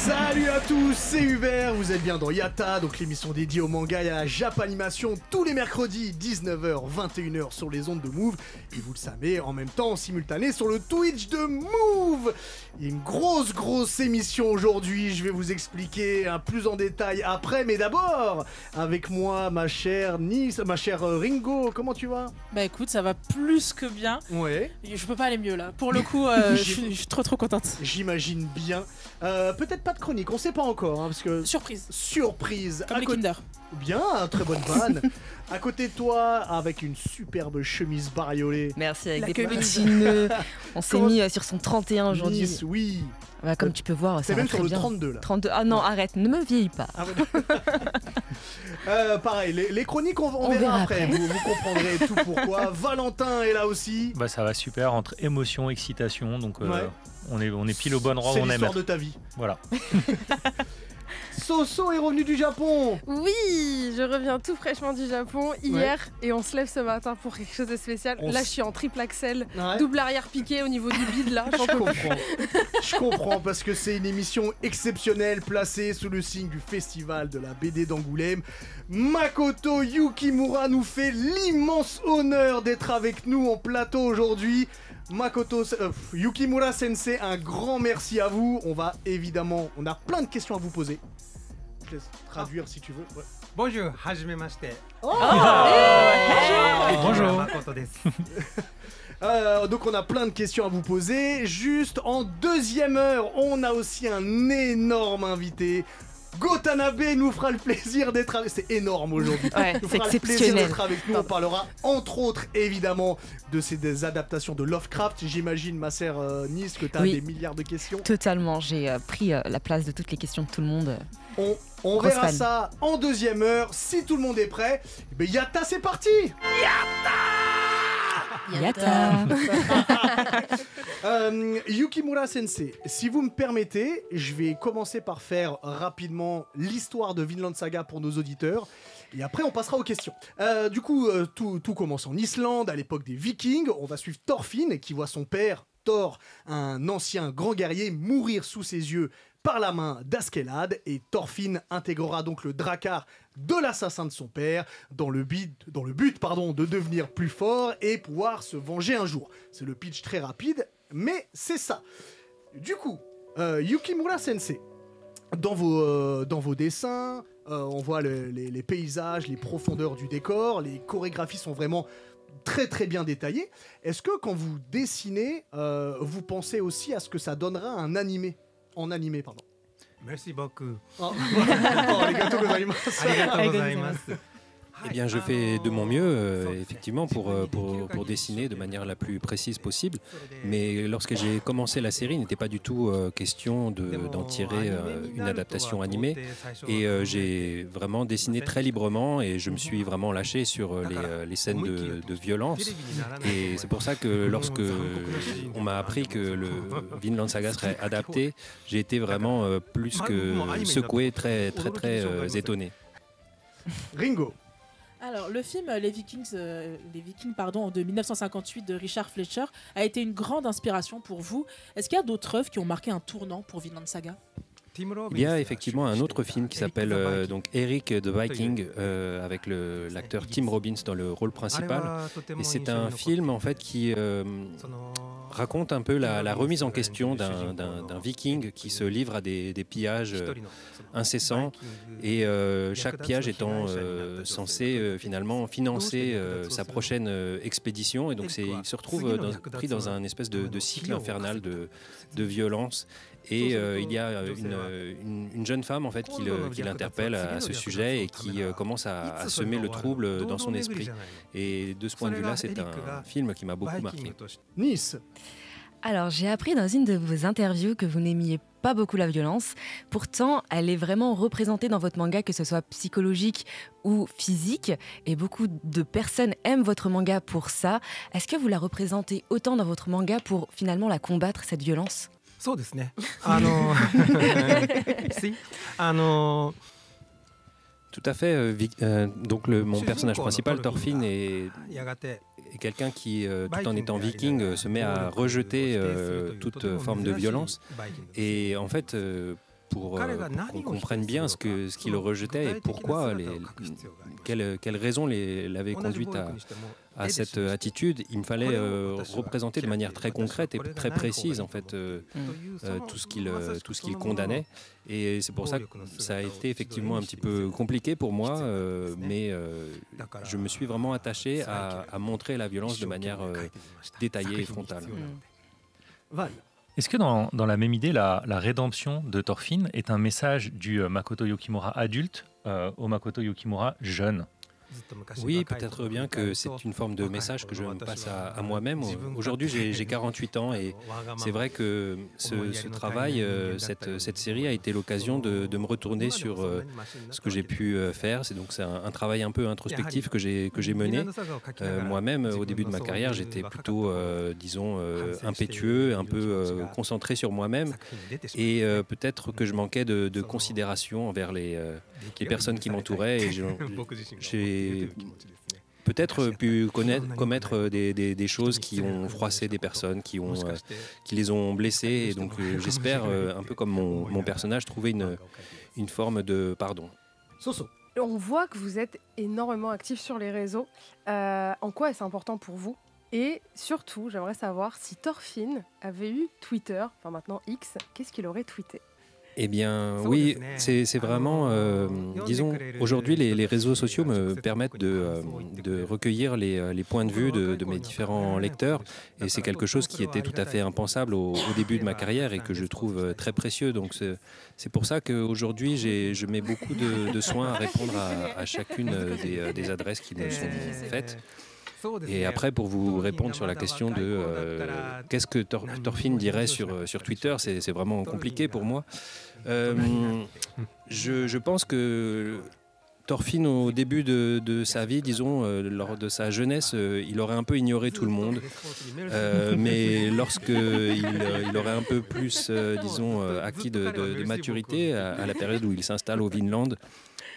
Salut à tous, c'est Hubert, vous êtes bien dans Yatta, donc l'émission dédiée au manga et à la Japanimation tous les mercredis 19h 21h sur les ondes de Move et vous le savez en même temps en simultané sur le Twitch de Move. Il y a une grosse émission aujourd'hui, je vais vous expliquer plus en détail après, mais d'abord avec moi ma chère Nice, ma chère Ringo, comment tu vas? Bah écoute, ça va plus que bien. Ouais. Je peux pas aller mieux là. Pour le coup, je suis trop contente. J'imagine bien. Peut-être pas de chronique, on sait pas encore, hein, parce que... Surprise. Comme les Kinder. Bien, très bonne vanne. À côté de toi, avec une superbe chemise bariolée. Merci, avec des petits nœuds. On s'est mis sur son 31 aujourd'hui. Nice, oui. Bah, comme tu peux voir, ça c'est va même très sur le bien. 32 là. 32. Ah non, arrête, ne me vieillis pas. Ah, ouais. Pareil, les chroniques, on verra après. Vous comprendrez tout pourquoi. Valentin est là aussi. Bah ça va super, entre émotion, excitation, donc ouais. on est pile au bon endroit où on aime. C'est l'histoire de ta vie. Voilà. Soso est revenu du Japon. Oui, je reviens tout fraîchement du Japon hier et on se lève ce matin pour quelque chose de spécial. Là, je suis en triple axel, double arrière piqué au niveau du bide là. Je comprends parce que c'est une émission exceptionnelle placée sous le signe du festival de la BD d'Angoulême. Makoto Yukimura nous fait l'immense honneur d'être avec nous en plateau aujourd'hui. Makoto Yukimura Sensei, un grand merci à vous. On a plein de questions à vous poser. Je laisse traduire si tu veux. Ouais. Bonjour, hajimemashite. Bonjour. Makoto desu. Donc on a plein de questions à vous poser. Juste en deuxième heure, on a aussi un énorme invité. Gotanabe nous fera le plaisir d'être avec... C'est énorme aujourd'hui. Ouais, nous c'est fera le plaisir exceptionnel. d'être avec nous. On parlera entre autres évidemment de ces adaptations de Lovecraft. J'imagine ma sœur Nice que tu as des milliards de questions. Totalement, j'ai pris la place de toutes les questions de tout le monde. On verra ça en deuxième heure. Si tout le monde est prêt, ben Yatta, c'est parti. Yatta. Yukimura Sensei, si vous me permettez, je vais commencer par faire rapidement l'histoire de Vinland Saga pour nos auditeurs. Et après, on passera aux questions. Du coup, tout commence en Islande, à l'époque des Vikings. On va suivre Thorfinn, qui voit son père, Thor, un ancien grand guerrier, mourir sous ses yeux par la main d'Askeladd. Et Thorfinn intégrera donc le Drakkar de l'assassin de son père, dans le but de devenir plus fort et pouvoir se venger un jour. C'est le pitch très rapide, mais c'est ça. Du coup, Yukimura Sensei, dans vos dessins, on voit les paysages, les profondeurs du décor, les chorégraphies sont vraiment très bien détaillées. Est-ce que quand vous dessinez, vous pensez aussi à ce que ça donnera un animé? En animé, pardon. Merci beaucoup. Arigatou gozaimasu. Arigatou gozaimasu. Eh bien, je fais de mon mieux, effectivement, pour dessiner de manière la plus précise possible. Mais lorsque j'ai commencé la série, il n'était pas du tout question d'en tirer une adaptation animée. Et j'ai vraiment dessiné très librement et je me suis vraiment lâché sur les scènes de violence. Et c'est pour ça que lorsque on m'a appris que le Vinland Saga serait adapté, j'ai été vraiment plus que secoué, très étonné. Ringo. Alors, le film Les Vikings de 1958 de Richard Fleischer a été une grande inspiration pour vous. Est-ce qu'il y a d'autres œuvres qui ont marqué un tournant pour Vinland Saga? Il y a effectivement un autre film qui s'appelle donc Eric the Viking avec l'acteur Tim Robbins dans le rôle principal. Et c'est un film en fait qui raconte un peu la remise en question d'un viking qui se livre à des pillages incessants et chaque pillage étant censé finalement financer sa prochaine expédition. Et donc il se retrouve pris dans un espèce de cycle infernal de violence. Et il y a une jeune femme en fait qui l'interpelle à ce sujet et qui commence à semer le trouble dans son esprit. Et de ce point de vue-là, c'est un film qui m'a beaucoup marqué. Nice. Alors, j'ai appris dans une de vos interviews que vous n'aimiez pas beaucoup la violence. Pourtant, elle est vraiment représentée dans votre manga, que ce soit psychologique ou physique. Et beaucoup de personnes aiment votre manga pour ça. Est-ce que vous la représentez autant dans votre manga pour finalement la combattre, cette violence ? そうですね。Tout à fait. Donc mon personnage principal, Thorfinn, est quelqu'un qui, tout en étant viking, se met à rejeter toute forme de violence. Et en fait, pour qu'on comprenne bien ce qu'il rejetait et pourquoi, quelles raisons l'avaient conduite à cette attitude. Il me fallait représenter de manière très concrète et très précise en fait tout ce qu'il condamnait. Et c'est pour ça que ça a été effectivement un petit peu compliqué pour moi, mais je me suis vraiment attaché à montrer la violence de manière détaillée et frontale. Val. Est-ce que dans la même idée, la rédemption de Thorfinn est un message du Makoto Yukimura adulte au Makoto Yukimura jeune ? Oui, peut-être bien que c'est une forme de message que je me passe à moi-même. Aujourd'hui, j'ai 48 ans et c'est vrai que ce travail, cette série a été l'occasion de me retourner sur ce que j'ai pu faire. C'est un travail un peu introspectif que j'ai mené. Moi-même, au début de ma carrière, j'étais plutôt, disons, impétueux, un peu concentré sur moi-même et peut-être que je manquais de considération envers les personnes qui m'entouraient et j'ai peut-être pu commettre des choses qui ont froissé des personnes, qui les ont blessées. Et donc j'espère, un peu comme mon personnage, trouver une forme de pardon. Soso. On voit que vous êtes énormément actif sur les réseaux. En quoi est-ce important pour vous ? Et surtout, j'aimerais savoir si Thorfinn avait eu Twitter, enfin maintenant X, qu'est-ce qu'il aurait tweeté ? Eh bien, oui, c'est vraiment, disons, aujourd'hui, les réseaux sociaux me permettent de recueillir les points de vue de mes différents lecteurs. Et c'est quelque chose qui était tout à fait impensable au début de ma carrière et que je trouve très précieux. Donc, c'est pour ça qu'aujourd'hui, je mets beaucoup de soin à répondre à chacune des adresses qui me sont faites. Et après, pour vous répondre sur la question de qu'est-ce que Thorfinn dirait sur Twitter, c'est vraiment compliqué pour moi. Je pense que Thorfinn, au début de sa vie, disons, lors de sa jeunesse, il aurait un peu ignoré tout le monde. Mais lorsqu'il aurait un peu plus, disons, acquis de maturité à la période où il s'installe au Vinland,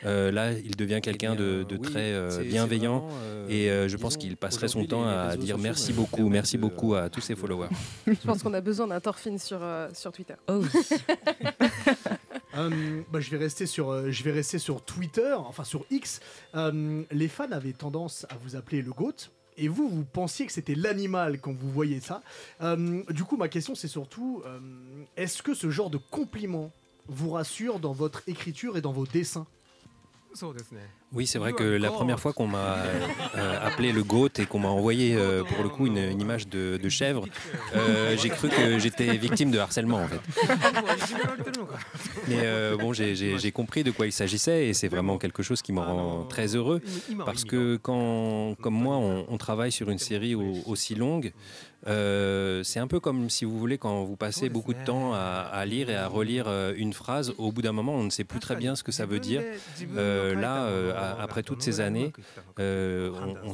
là, il devient quelqu'un de très bienveillant et je pense qu'il passerait son temps à dire merci beaucoup à tous ses followers. Je pense qu'on a besoin d'un Thorfinn sur Twitter. Oh. Je vais rester sur Twitter, enfin sur X. Les fans avaient tendance à vous appeler le GOAT. Et vous pensiez que c'était l'animal quand vous voyez ça. Du coup, ma question, c'est surtout, est-ce que ce genre de compliment vous rassure dans votre écriture et dans vos dessins ? Oui, c'est vrai que la première fois qu'on m'a appelé le GOAT et qu'on m'a envoyé pour le coup une image de chèvre, j'ai cru que j'étais victime de harcèlement en fait. Mais bon, j'ai compris de quoi il s'agissait et c'est vraiment quelque chose qui me rend très heureux parce que quand, comme moi, on travaille sur une série aussi longue, c'est un peu comme si vous voulez quand vous passez beaucoup de temps à lire et à relire une phrase, au bout d'un moment on ne sait plus très bien ce que ça veut dire. Après toutes ces années, on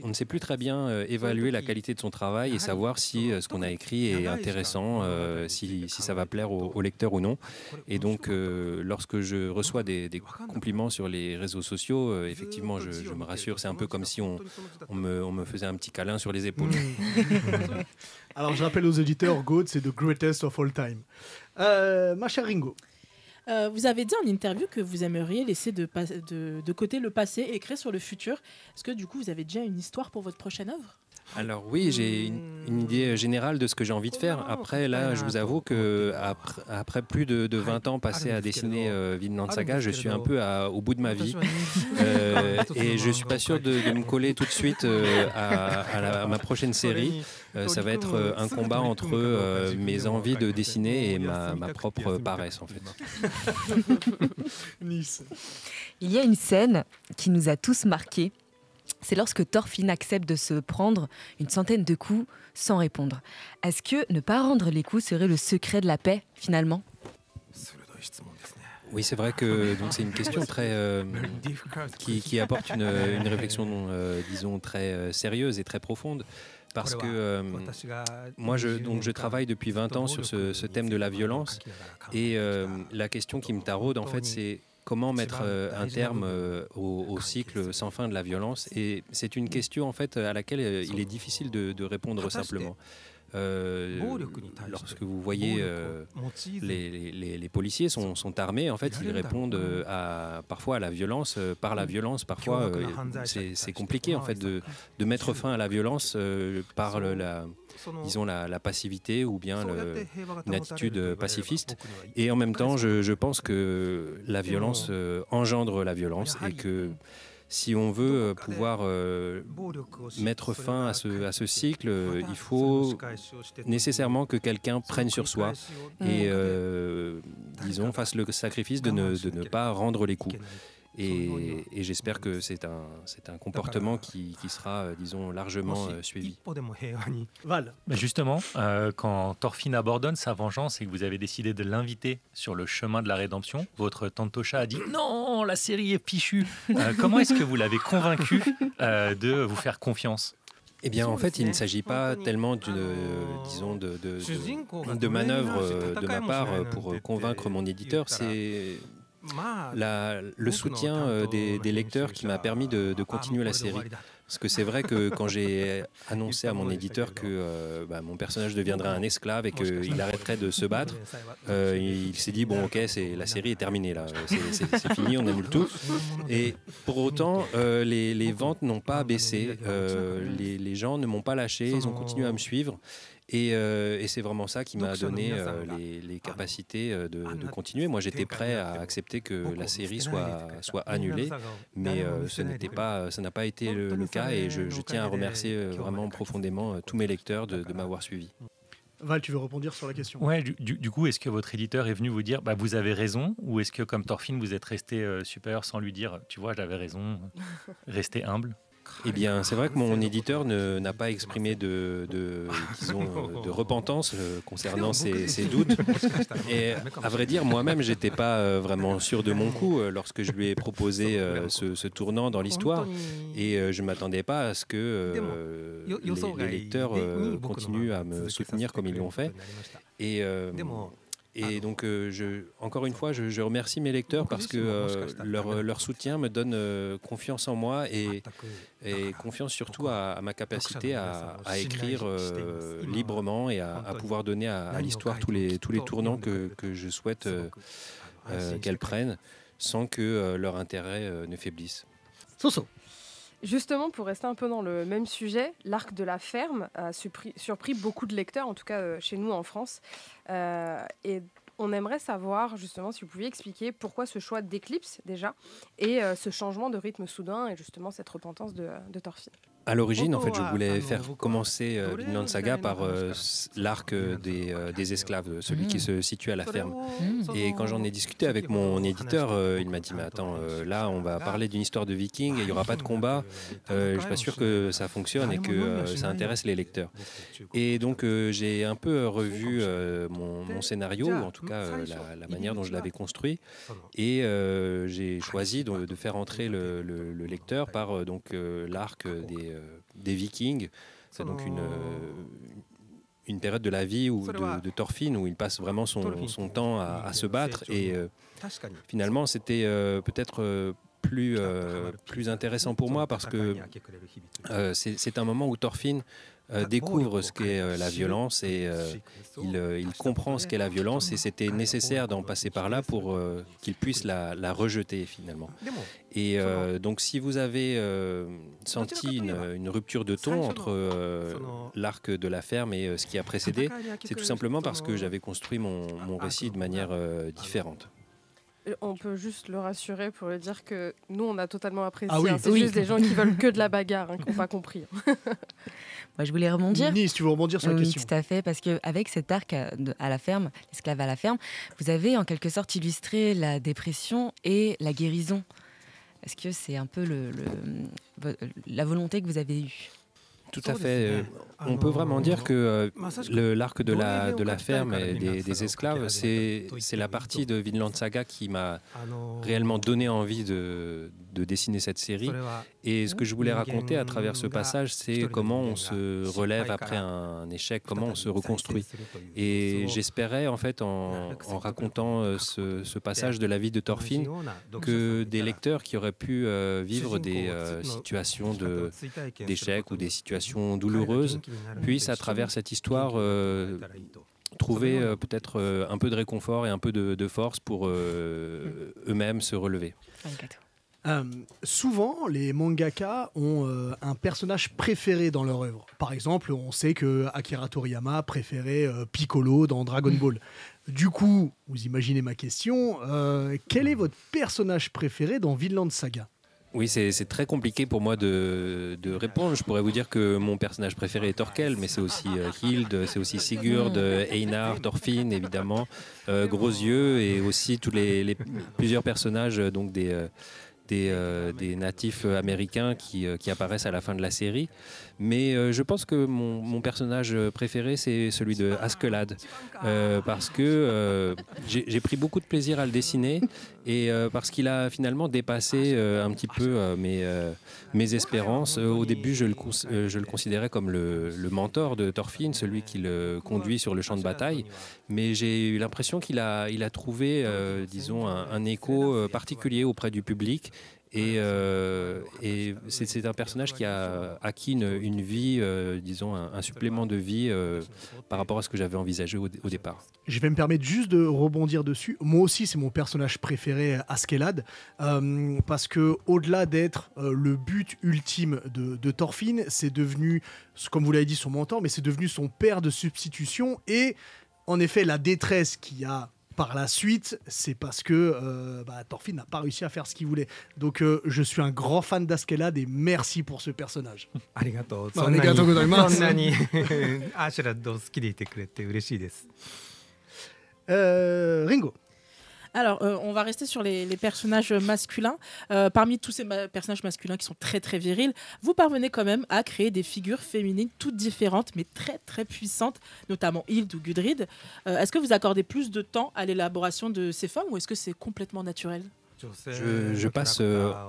ne sait plus très bien évaluer la qualité de son travail et savoir si ce qu'on a écrit est intéressant, si ça va plaire au lecteur ou non. Et donc lorsque je reçois des compliments sur les réseaux sociaux, effectivement je me rassure, c'est un peu comme si on me faisait un petit câlin sur les épaules. Alors je rappelle aux auditeurs, GOAT c'est the greatest of all time. Ma chère Ringo. Vous avez dit en interview que vous aimeriez laisser de côté le passé et écrire sur le futur. Est-ce que du coup vous avez déjà une histoire pour votre prochaine œuvre ? Alors oui, j'ai une idée générale de ce que j'ai envie de faire. Après, là, je vous avoue que après plus de 20 ans passés à dessiner Vinland Saga, je suis un peu au bout de ma vie. Et je ne suis pas sûr de me coller tout de suite à ma prochaine série. Ça va être un combat entre mes envies de dessiner et ma propre paresse, en fait. Nice. Il y a une scène qui nous a tous marqués. C'est lorsque Thorfinn accepte de se prendre une centaine de coups sans répondre. Est-ce que ne pas rendre les coups serait le secret de la paix, finalement ? Oui, c'est vrai que c'est une question très qui apporte une réflexion, disons, très sérieuse et très profonde. Parce que moi, je travaille depuis 20 ans sur ce thème de la violence. Et la question qui me taraude, en fait, c'est comment mettre un terme au cycle sans fin de la violence. Et c'est une question, en fait, à laquelle il est difficile de répondre simplement. lorsque vous voyez les policiers sont armés, en fait, ils répondent parfois à la violence par la violence. Parfois, c'est compliqué en fait de mettre fin à la violence par disons la passivité ou bien une attitude pacifiste. Et en même temps, je pense que la violence engendre la violence et que si on veut pouvoir mettre fin à ce cycle, il faut nécessairement que quelqu'un prenne sur soi et, disons, fasse le sacrifice de ne pas rendre les coups. Et j'espère que c'est un comportement qui sera, disons, largement suivi. Val. Mais justement, quand Thorfinn abandonne sa vengeance et que vous avez décidé de l'inviter sur le chemin de la rédemption, votre tante Tosha a dit « Non, la série est fichue !» Comment est-ce que vous l'avez convaincu de vous faire confiance ? Eh bien, en fait, il ne s'agit pas tellement de manœuvre de ma part pour convaincre mon éditeur, c'est le soutien des lecteurs qui m'a permis de continuer la série. Parce que c'est vrai que quand j'ai annoncé à mon éditeur que mon personnage deviendrait un esclave et qu'il arrêterait de se battre, il s'est dit bon ok, la série est terminée là, c'est fini, on annule tout. Et pour autant, les ventes n'ont pas baissé, les gens ne m'ont pas lâché, ils ont continué à me suivre. Et c'est vraiment ça qui m'a donné les capacités de continuer. Moi, j'étais prêt à accepter que la série soit annulée, mais ça n'a pas été le cas. Et je tiens à remercier vraiment profondément tous mes lecteurs de m'avoir suivi. Val, tu veux rebondir sur la question ? Ouais, du coup, est-ce que votre éditeur est venu vous dire vous avez raison, ou est-ce que comme Thorfinn, vous êtes resté supérieur sans lui dire tu vois, j'avais raison, restez humble ? Eh bien, c'est vrai que mon éditeur n'a pas exprimé de repentance concernant ses doutes. Et à vrai dire, moi-même, j'étais pas vraiment sûr de mon coup lorsque je lui ai proposé ce tournant dans l'histoire. Et je m'attendais pas à ce que les lecteurs continuent à me soutenir comme ils l'ont fait. Et donc, encore une fois, je remercie mes lecteurs parce que leur soutien me donne confiance en moi et confiance surtout à ma capacité à écrire librement et à pouvoir donner à l'histoire tous les tournants que je souhaite qu'elle prenne sans que leur intérêt ne faiblisse. Soso. Justement, pour rester un peu dans le même sujet, l'arc de la ferme a surpris beaucoup de lecteurs, en tout cas chez nous en France. Et on aimerait savoir, justement, si vous pouviez expliquer pourquoi ce choix d'Eclipse, déjà, et ce changement de rythme soudain, et justement cette repentance de Thorfinn. À l'origine, en fait, je voulais faire commencer Vinland Saga par l'arc des esclaves, celui qui se situe à la ferme. Et quand j'en ai discuté avec mon éditeur, il m'a dit « Mais attends, là, on va parler d'une histoire de vikings et il n'y aura pas de combat. Je ne suis pas sûr que ça fonctionne et que ça intéresse les lecteurs. » Et donc, j'ai un peu revu mon scénario, ou en tout cas la manière dont je l'avais construit. Et j'ai choisi de faire entrer le lecteur par l'arc des Vikings. C'est donc une période de la vie de Thorfinn où il passe vraiment son temps à se battre. Et finalement, c'était peut-être plus intéressant pour moi parce que c'est un moment où Thorfinn découvre ce qu'est la violence et il comprend ce qu'est la violence et c'était nécessaire d'en passer par là pour qu'il puisse la rejeter finalement. Et donc si vous avez senti une rupture de ton entre l'arc de la ferme et ce qui a précédé, c'est tout simplement parce que j'avais construit mon récit de manière différente. On peut juste le rassurer pour lui dire que nous, on a totalement apprécié. Ah oui. C'est juste des gens qui veulent que de la bagarre, qui n'ont pas compris. Moi, je voulais rebondir. Nice, tu veux rebondir sur la question ? Oui, tout à fait, parce qu'avec cet arc à la ferme, l'esclave à la ferme, vous avez en quelque sorte illustré la dépression et la guérison. Est-ce que c'est un peu la volonté que vous avez eue ? Tout à fait. On peut vraiment dire que l'arc de la ferme et des esclaves, c'est la partie de Vinland Saga qui m'a réellement donné envie de dessiner cette série. Et ce que je voulais raconter à travers ce passage, c'est comment on se relève après un échec, comment on se reconstruit. Et j'espérais, en fait, en racontant ce passage de la vie de Thorfinn, que des lecteurs qui auraient pu vivre des situations d'échec ou des situations situation douloureuse, puissent à travers cette histoire trouver peut-être un peu de réconfort et un peu de force pour eux-mêmes se relever. Souvent, les mangaka ont un personnage préféré dans leur œuvre. Par exemple, on sait que Akira Toriyama préférait Piccolo dans Dragon Ball. Du coup, vous imaginez ma question, quel est votre personnage préféré dans Vinland Saga ? Oui, c'est très compliqué pour moi de répondre. Je pourrais vous dire que mon personnage préféré est Thorkel, mais c'est aussi Hild, c'est aussi Sigurd, Einar, Thorfinn, évidemment, Gros Yeux, et aussi tous les plusieurs personnages donc des natifs américains qui apparaissent à la fin de la série. Mais je pense que mon personnage préféré, c'est celui de Askeladd, parce que j'ai pris beaucoup de plaisir à le dessiner, et parce qu'il a finalement dépassé un petit peu mes espérances. Au début, je le considérais comme le mentor de Thorfinn, celui qui le conduit sur le champ de bataille, mais j'ai eu l'impression qu'il a trouvé, disons, un écho particulier auprès du public. Et c'est un personnage qui a acquis une vie, disons, un supplément de vie par rapport à ce que j'avais envisagé au départ. Je vais me permettre juste de rebondir dessus. Moi aussi, c'est mon personnage préféré, Askeladd, parce que au-delà d'être le but ultime de Thorfinn, c'est devenu, comme vous l'avez dit, son mentor, mais c'est devenu son père de substitution. Et en effet, la détresse qu'il y a par la suite, c'est parce que Thorfinn n'a pas réussi à faire ce qu'il voulait. Donc je suis un grand fan d'Askeladd et merci pour ce personnage. ありがとう。ありがとうございます。そんなにアシュラッドを好きでいてくれて嬉しいです。Ringo. Alors, on va rester sur les personnages masculins. Parmi tous ces personnages masculins qui sont très très virils, vous parvenez quand même à créer des figures féminines toutes différentes, mais très très puissantes, notamment Hild ou Gudrid. Est-ce que vous accordez plus de temps à l'élaboration de ces femmes ou est-ce que c'est complètement naturel ? Je passe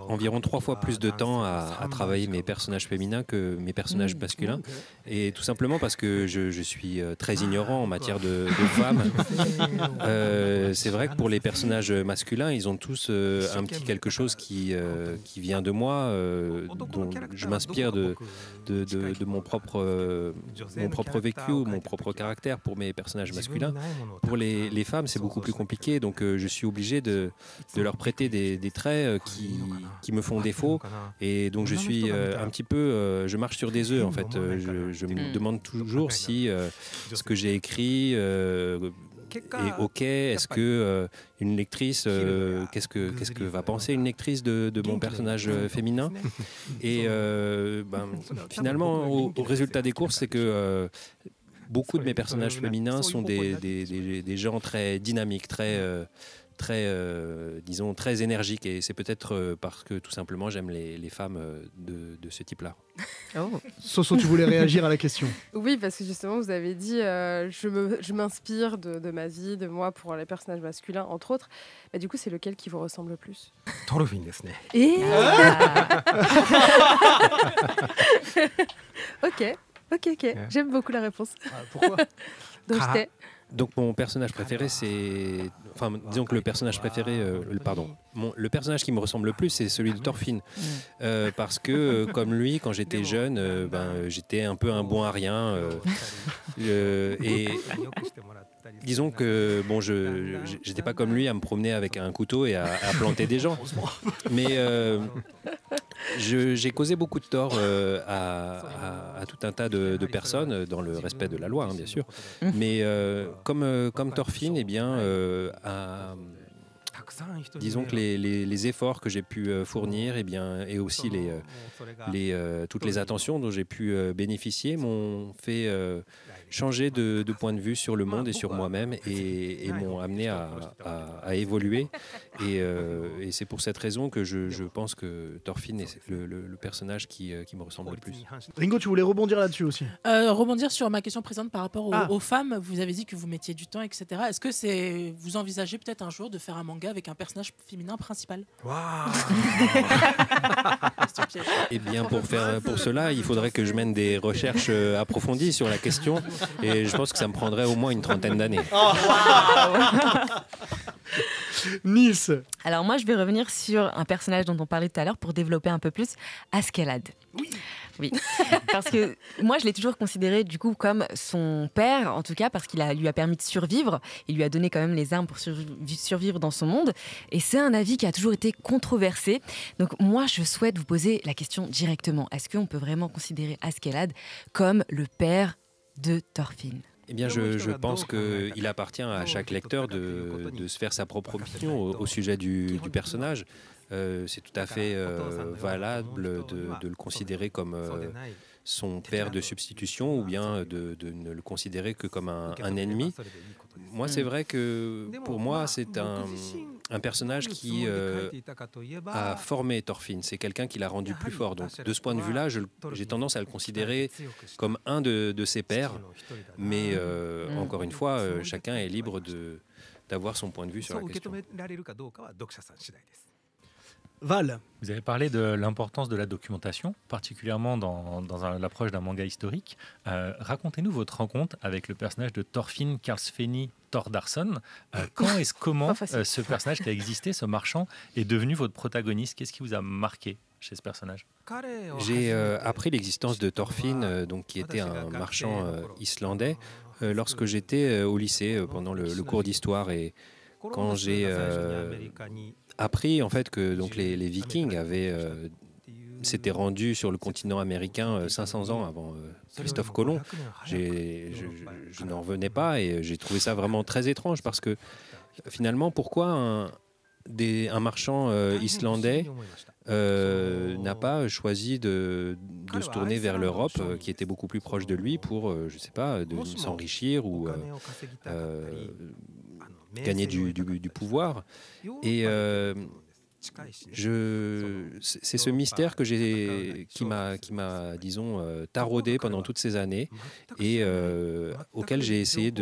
environ 3 fois plus de temps à travailler mes personnages féminins que mes personnages masculins, et tout simplement parce que je suis très ignorant en matière de femmes. C'est vrai que pour les personnages masculins, ils ont tous un petit quelque chose qui vient de moi, dont je m'inspire de mon propre vécu ou mon propre caractère pour mes personnages masculins. Pour les femmes, c'est beaucoup plus compliqué, donc je suis obligé de leur prêter des traits qui me font défaut, et donc je suis un petit peu je marche sur des œufs en fait. Je me demande toujours si ce que j'ai écrit est ok. Est-ce que une lectrice, qu'est-ce que va penser une lectrice de mon personnage féminin? Et finalement au résultat des courses, c'est que beaucoup de mes personnages féminins sont des gens très dynamiques, disons, très énergique, et c'est peut-être parce que tout simplement j'aime les femmes de ce type-là. Soso, tu voulais réagir à la question? Oui, parce que justement vous avez dit je m'inspire de ma vie, de moi pour les personnages masculins entre autres. Bah, du coup c'est lequel qui vous ressemble le plus? Thorfinn ですね。Ok, j'aime beaucoup la réponse. Pourquoi? Donc mon personnage préféré, c'est... Enfin, disons que le personnage préféré... le personnage qui me ressemble le plus, c'est celui de Thorfinn. Parce que, comme lui, quand j'étais jeune, j'étais un peu un bon à rien. Et disons que, bon, j'étais pas comme lui à me promener avec un couteau et à planter des gens. Mais j'ai causé beaucoup de tort à tout un tas de personnes, dans le respect de la loi, hein, bien sûr. Mais comme Thorfinn, eh bien, disons que les efforts que j'ai pu fournir, eh bien, et aussi toutes les attentions dont j'ai pu bénéficier m'ont fait changer de point de vue sur le monde et sur moi-même, et m'ont amené à évoluer. Et c'est pour cette raison que je pense que Thorfinn est le personnage qui me ressemble le plus. Ringo, tu voulais rebondir là-dessus aussi? Rebondir sur ma question précédente par rapport aux femmes. Vous avez dit que vous mettiez du temps, etc. Est-ce que vous envisagez peut-être un jour de faire un manga avec un personnage féminin principal? Eh bien, pour cela, il faudrait que je mène des recherches approfondies sur la question, et je pense que ça me prendrait au moins une 30aine d'années. Nice. Alors moi, je vais revenir sur un personnage dont on parlait tout à l'heure pour développer un peu plus, Askeladd. Oui, parce que moi, je l'ai toujours considéré du coup comme son père, en tout cas, parce qu'il lui a permis de survivre. Il lui a donné quand même les armes pour survivre dans son monde. Et c'est un avis qui a toujours été controversé. Donc moi, je souhaite vous poser la question directement. Est-ce qu'on peut vraiment considérer Askeladd comme le père de Thorfinn ? Eh bien, je pense qu'il appartient à chaque lecteur de se faire sa propre opinion au sujet du personnage. C'est tout à fait valable de le considérer comme son père de substitution ou bien de ne le considérer que comme un ennemi. Moi, c'est vrai que pour moi, c'est un personnage qui a formé Thorfinn. C'est quelqu'un qui l'a rendu plus fort. Donc, de ce point de vue-là, j'ai tendance à le considérer comme un de ses pères. Mais encore une fois, chacun est libre d'avoir son point de vue sur la question. Val. Vous avez parlé de l'importance de la documentation, particulièrement dans l'approche d'un manga historique. Racontez-nous votre rencontre avec le personnage de Thorfinn Karlsefni Thordarson. Comment ce personnage qui a existé, ce marchand, est devenu votre protagoniste? Qu'est-ce qui vous a marqué chez ce personnage? J'ai appris l'existence de Thorfinn, qui était un marchand islandais, lorsque j'étais au lycée pendant le cours d'histoire. Et quand j'ai appris en fait que donc les Vikings s'étaient rendus sur le continent américain 500 ans avant Christophe Colomb, je n'en revenais pas et j'ai trouvé ça vraiment très étrange parce que finalement pourquoi un marchand islandais n'a pas choisi de se tourner vers l'Europe qui était beaucoup plus proche de lui pour je sais pas de s'enrichir ou gagner du pouvoir. Et c'est ce mystère qui m'a disons taraudé pendant toutes ces années et auquel j'ai essayé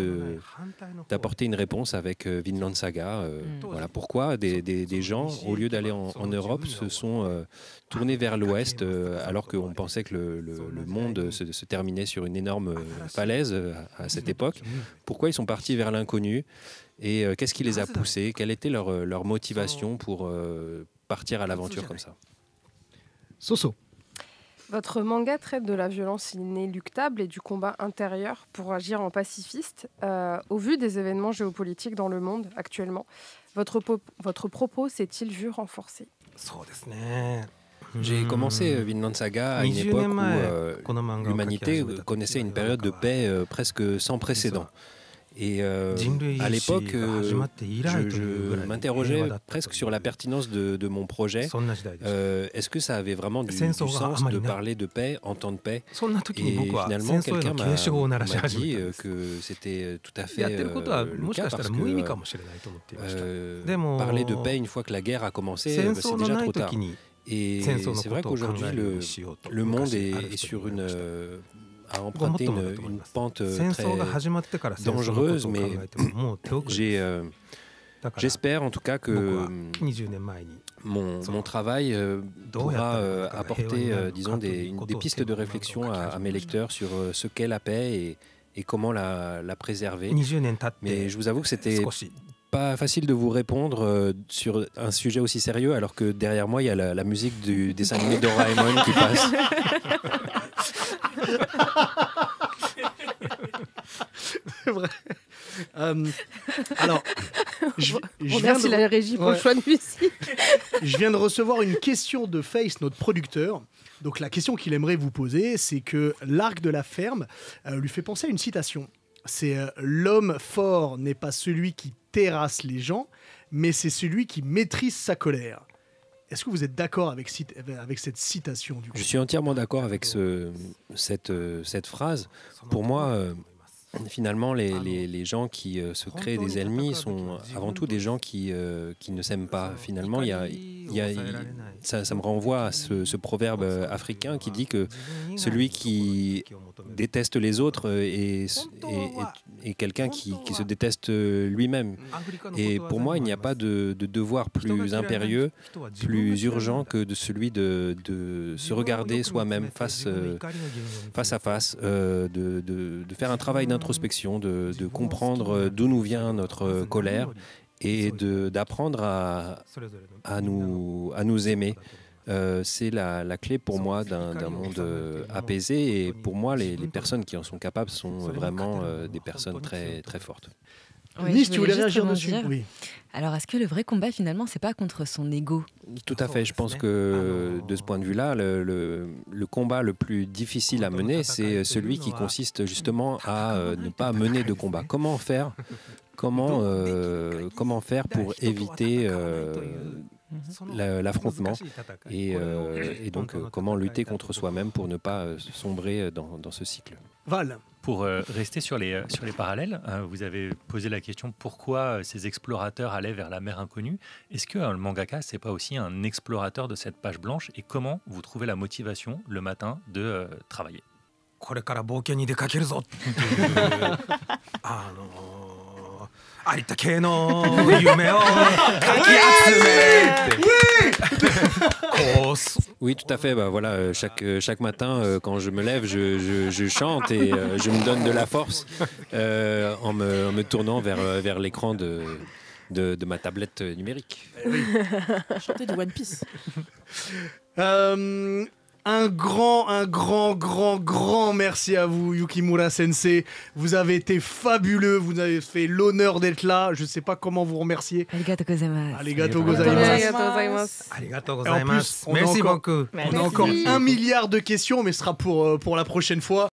d'apporter une réponse avec Vinland Saga. Voilà pourquoi des gens au lieu d'aller en Europe se sont tournés vers l'Ouest alors qu'on pensait que le monde se terminait sur une énorme falaise à cette époque. Pourquoi ils sont partis vers l'inconnu? Et qu'est-ce qui les a poussés? Quelle était leur motivation pour partir à l'aventure comme ça? Soso. Votre manga traite de la violence inéluctable et du combat intérieur pour agir en pacifiste. Au vu des événements géopolitiques dans le monde actuellement, votre propos s'est-il vu renforcé? J'ai commencé Vinland Saga à une époque où l'humanité connaissait une période de paix presque sans précédent. Et à l'époque, je m'interrogeais presque sur la pertinence de mon projet. Est-ce que ça avait vraiment du sens de parler de paix en temps de paix? Et finalement, quelqu'un m'a dit que c'était tout à fait le cas parce que parler de paix une fois que la guerre a commencé, c'est déjà trop tard. Et c'est vrai qu'aujourd'hui, le monde est sur a emprunté une pente très dangereuse, mais j'espère en tout cas que mon travail pourra apporter disons des pistes de réflexion à mes lecteurs sur ce qu'est la paix et comment la préserver. Mais je vous avoue que c'était pas facile de vous répondre sur un sujet aussi sérieux alors que derrière moi il y a la musique du dessin animé Doraemon qui passe. C'est vrai. Alors, merci la régie pour le choix de musique. Je viens de recevoir une question de Face, notre producteur. Donc la question qu'il aimerait vous poser, c'est que l'arc de la ferme lui fait penser à une citation. C'est l'homme fort n'est pas celui qui terrasse les gens, mais c'est celui qui maîtrise sa colère. Est-ce que vous êtes d'accord avec cette citation du coup? Je suis entièrement d'accord avec cette phrase. Pour moi, finalement, les gens qui se créent des ennemis sont avant tout des gens qui ne s'aiment pas. Finalement, ça me renvoie à ce proverbe africain qui dit que celui qui déteste les autres est quelqu'un qui se déteste lui-même. Et pour moi, il n'y a pas de devoir plus impérieux, plus urgent que celui de se regarder soi-même face à face, de faire un travail d'introspection, de comprendre d'où nous vient notre colère et d'apprendre à nous aimer. c'est la clé pour moi d'un monde apaisé. Et pour moi, les personnes qui en sont capables sont vraiment des personnes très, très fortes. Ouais, Nice, je tu voulais juste réagir dessus? rebondir. Oui. Alors, est-ce que le vrai combat, finalement, c'est pas contre son ego? Tout à fait. Je pense que de ce point de vue-là, le combat le plus difficile à mener, c'est celui qui consiste justement à ne pas mener de combat. Comment faire pour éviter l'affrontement et donc comment lutter contre soi-même pour ne pas sombrer dans ce cycle. Val. Pour rester sur les parallèles, vous avez posé la question pourquoi ces explorateurs allaient vers la mer inconnue. Est-ce que le mangaka, c'est pas aussi un explorateur de cette page blanche? Et comment vous trouvez la motivation le matin de travailler? これから冒険に出かけるぞっていう有田系の夢をかき集めて Oui, tout à fait. Bah, voilà, chaque matin, quand je me lève, je chante et je me donne de la force en me tournant vers l'écran de ma tablette numérique. Chanter du One Piece. Un grand merci à vous, Yukimura Sensei. Vous avez été fabuleux, vous avez fait l'honneur d'être là. Je ne sais pas comment vous remercier. Arigatou gozaimasu. Arigatou gozaimasu. Arigatou Et en plus, gozaimasu. Merci beaucoup. On a encore 1 milliard de questions, mais ce sera pour la prochaine fois.